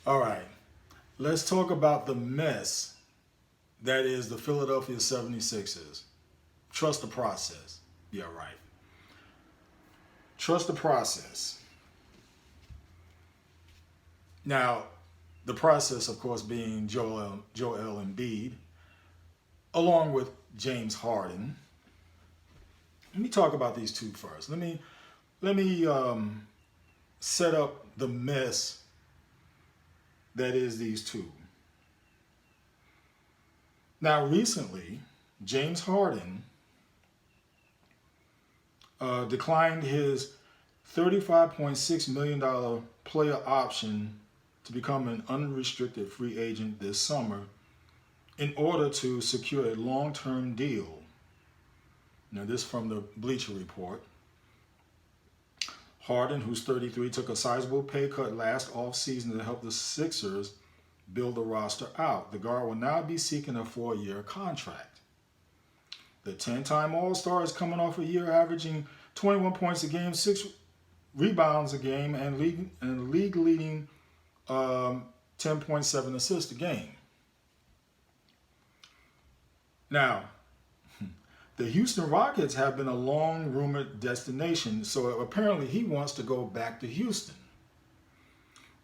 All right. Let's talk about the mess that is the Philadelphia 76ers. Trust the process. Yeah, right. Trust the process. Now, the process, of course, being Joel Embiid, along with James Harden. Let me talk about these two first. Let me set up the mess that is these two. Now, recently, James Harden declined his $35.6 million player option to become an unrestricted free agent this summer in order to secure a long-term deal. Now, this from the Bleacher Report. Harden, who's 33, took a sizable pay cut last offseason to help the Sixers build the roster out. The guard will now be seeking a 4-year contract. The 10-time All-Star is coming off a year averaging 21 points a game, 6 rebounds a game, and league-leading 10.7 assists a game. Now, the Houston Rockets have been a long-rumored destination, so apparently he wants to go back to Houston.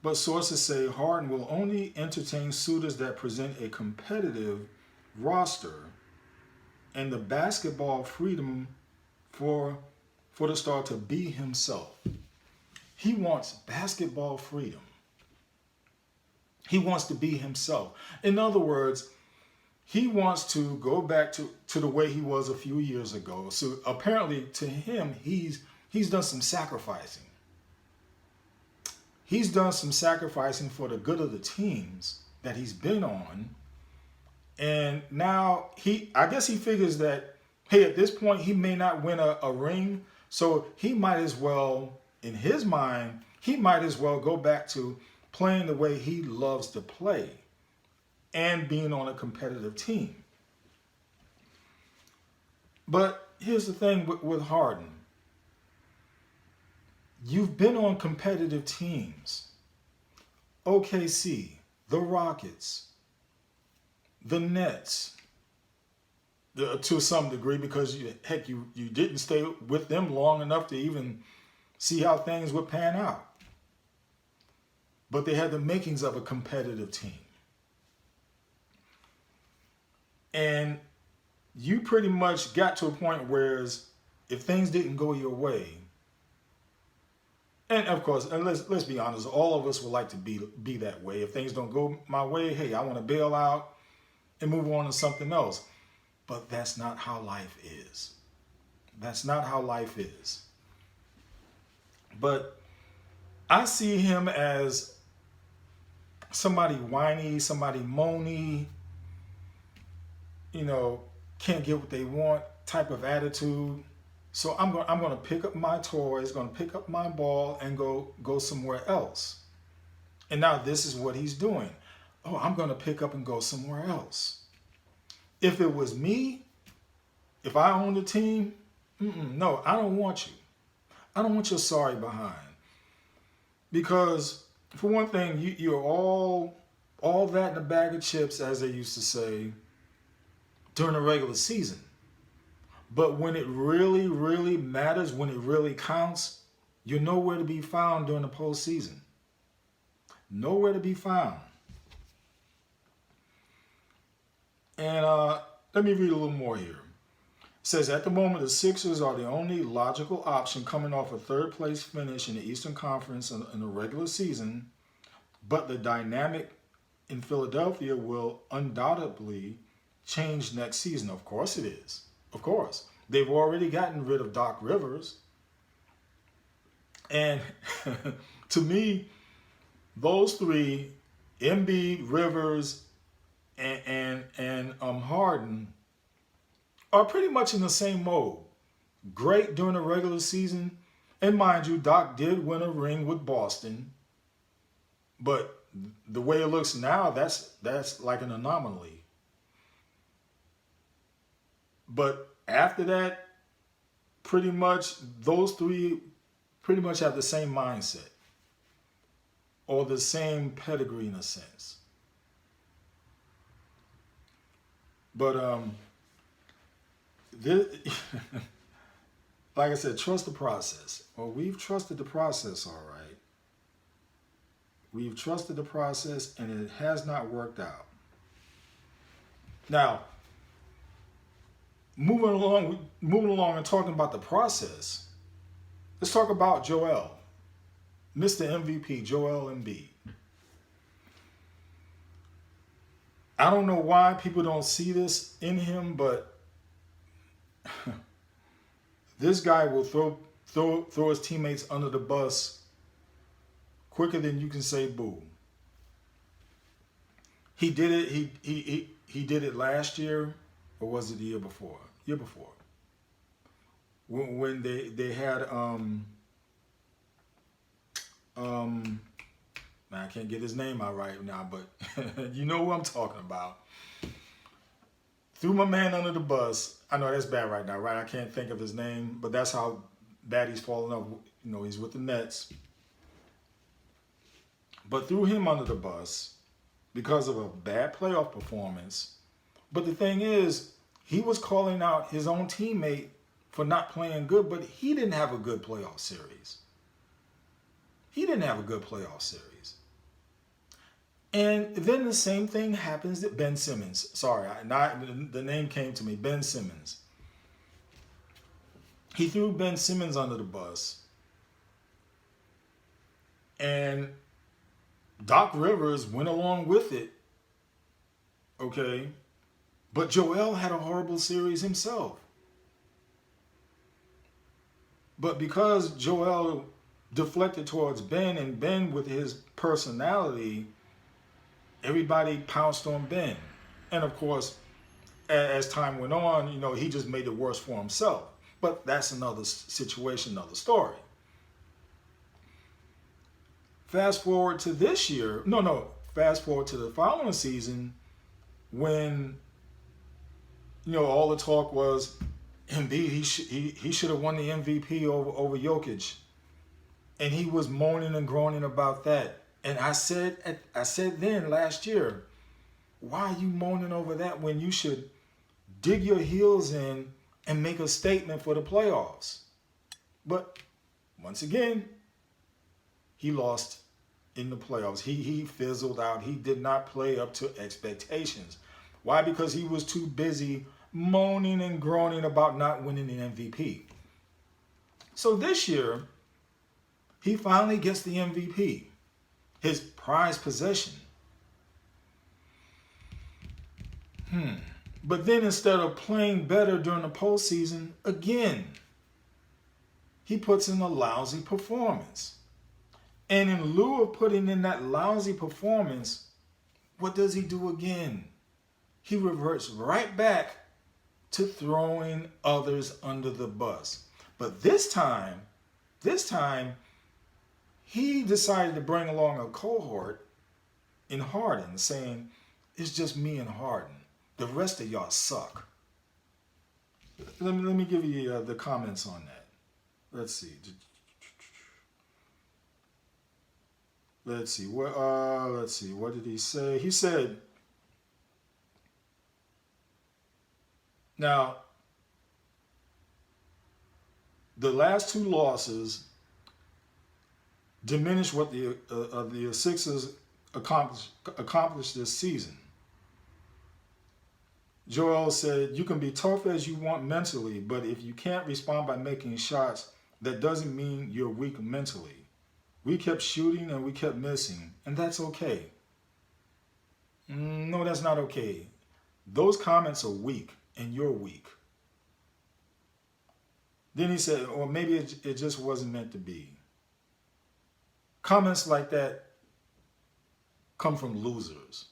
But sources say Harden will only entertain suitors that present a competitive roster and the basketball freedom for the star to be himself. He wants basketball freedom. He wants to be himself. In other words, he wants to go back to the way he was a few years ago. So apparently to him, he's done some sacrificing. He's done some sacrificing for the good of the teams that he's been on. And now I guess he figures that, hey, at this point, he may not win a ring. So he might as well, in his mind, he might as well go back to playing the way he loves to play and being on a competitive team. But here's the thing with Harden. You've been on competitive teams. OKC, the Rockets, the Nets, to some degree, because you didn't stay with them long enough to even see how things would pan out. But they had the makings of a competitive team. And you pretty much got to a point where if things didn't go your way, and of course, and let's be honest, all of us would like to be that way. If things don't go my way, hey, I want to bail out and move on to something else. But that's not how life is. That's not how life is. But I see him as somebody whiny, somebody moany, can't get what they want type of attitude. So I'm going to pick up my toys, going to pick up my ball and go somewhere else. And now this is what he's doing. Oh, I'm going to pick up and go somewhere else. If it was me, if I owned the team, no, I don't want you. I don't want your sorry behind. Because for one thing, you're all that in a bag of chips, as they used to say, during the regular season. But when it really, really matters, when it really counts, you're nowhere to be found during the postseason. Nowhere to be found. And let me read a little more here. It says, at the moment, the Sixers are the only logical option coming off a third-place finish in the Eastern Conference in the regular season, but the dynamic in Philadelphia will undoubtedly change next season. Of course it is. Of course. They've already gotten rid of Doc Rivers. And to me, those three, Embiid, Rivers, and Harden, are pretty much in the same mode. Great during the regular season. And mind you, Doc did win a ring with Boston. But the way it looks now, that's like an anomaly. But after that, pretty much those three pretty much have the same mindset. or the same pedigree in a sense. But this, like I said, trust the process. Well, we've trusted the process, all right. We've trusted the process, and it has not worked out. Now, moving along and talking about the process, let's talk about Joel, Mr. MVP, Joel Embiid. I don't know why people don't see this in him, but this guy will throw his teammates under the bus quicker than you can say boo. He did it. He did it last year, or was it the year before? Year before, when they had I can't get his name out right now, but you know who I'm talking about. Threw my man under the bus. I know that's bad right now, right? I can't think of his name, but that's how bad he's falling off. You know, he's with the Nets. But threw him under the bus because of a bad playoff performance. But the thing is, he was calling out his own teammate for not playing good, but he didn't have a good playoff series. He didn't have a good playoff series. And then the same thing happens to Ben Simmons. Sorry, the name came to me, Ben Simmons. He threw Ben Simmons under the bus. And Doc Rivers went along with it. Okay. But Joel had a horrible series himself. But because Joel deflected towards Ben, and Ben with his personality, everybody pounced on Ben. And of course, as time went on, you know, he just made it worse for himself. But that's another situation, another story. Fast forward to this year. Fast forward to the following season when, you know, all the talk was Embiid, he should have won the MVP over Jokic. And he was moaning and groaning about that. And I said then last year, why are you moaning over that when you should dig your heels in and make a statement for the playoffs? But once again, he lost in the playoffs. He fizzled out. He did not play up to expectations. Why? Because he was too busy moaning and groaning about not winning the MVP. So this year, he finally gets the MVP, his prized possession. But then instead of playing better during the postseason, again, he puts in a lousy performance. And in lieu of putting in that lousy performance, what does he do again? He reverts right back to throwing others under the bus. But this time, he decided to bring along a cohort in Harden, saying, it's just me and Harden. The rest of y'all suck. Let me give you the comments on that. Let's see. What did he say? He said, now, the last two losses diminish what the Sixers accomplished this season. Joel said, you can be tough as you want mentally, but if you can't respond by making shots, that doesn't mean you're weak mentally. We kept shooting and we kept missing, and that's okay. No, that's not okay. Those comments are weak, and you're weak. Then he said, or maybe it just wasn't meant to be. Comments like that come from losers.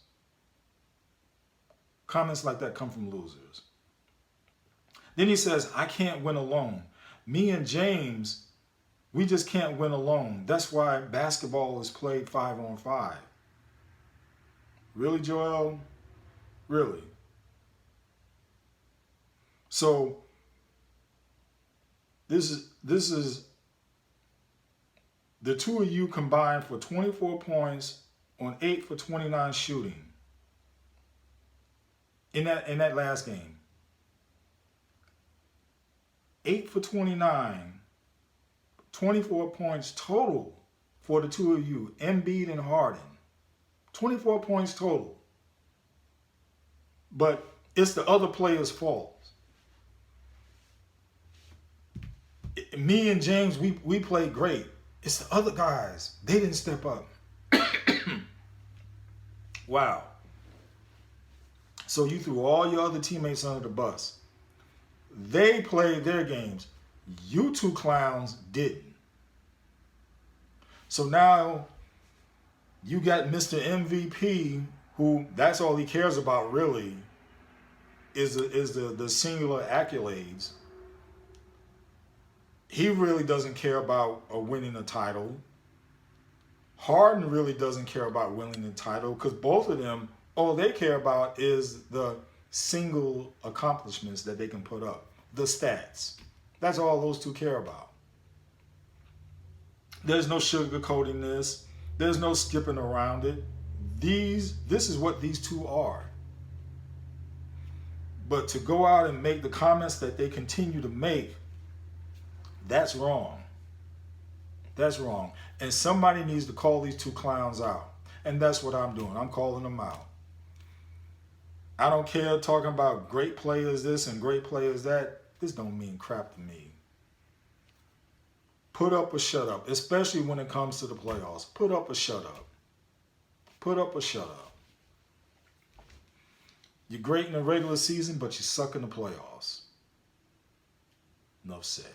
Comments like that come from losers. Then he says, I can't win alone. Me and James, we just can't win alone. That's why basketball is played 5-on-5. Really, Joel? Really? So this is The two of you combined for 24 points on 8 for 29 shooting in that last game. 8 for 29, 24 points total for the two of you, Embiid and Harden. 24 points total. But it's the other player's fault. Me and James, we played great. It's the other guys. They didn't step up. Wow. So you threw all your other teammates under the bus. They played their games. You two clowns didn't. So now you got Mr. MVP, who that's all he cares about really is the singular accolades. He really doesn't care about winning a title. Harden really doesn't care about winning the title because both of them, all they care about is the single accomplishments that they can put up, the stats. That's all those two care about. There's no sugarcoating this. There's no skipping around it. This is what these two are. But to go out and make the comments that they continue to make, that's wrong. That's wrong. And somebody needs to call these two clowns out. And that's what I'm doing. I'm calling them out. I don't care talking about great players this and great players that. This don't mean crap to me. Put up or shut up, especially when it comes to the playoffs. Put up or shut up. Put up or shut up. You're great in the regular season, but you suck in the playoffs. Enough said.